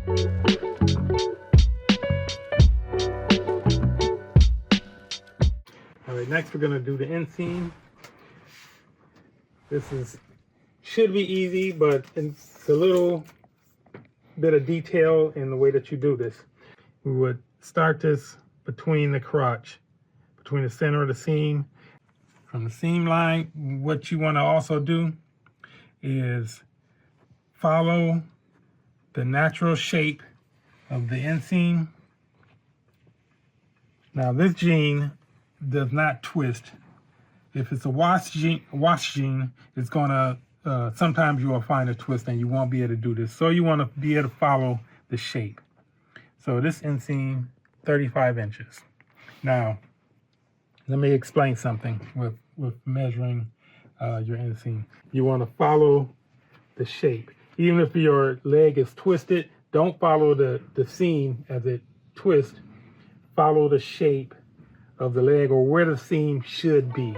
All right, next we're going to do the inseam. This should be easy, but it's a little bit of detail in the way that you do this. We would start this between the crotch, between the center of the seam. From the seam line, what you want to also do is follow the natural shape of the inseam. Now this jean does not twist. If it's a wash jean, it's gonna, sometimes you will find a twist and you won't be able to do this. So you wanna be able to follow the shape. So this inseam, 35 inches. Now, let me explain something with measuring your inseam. You wanna follow the shape. Even if your leg is twisted, don't follow the seam as it twists. Follow the shape of the leg or where the seam should be.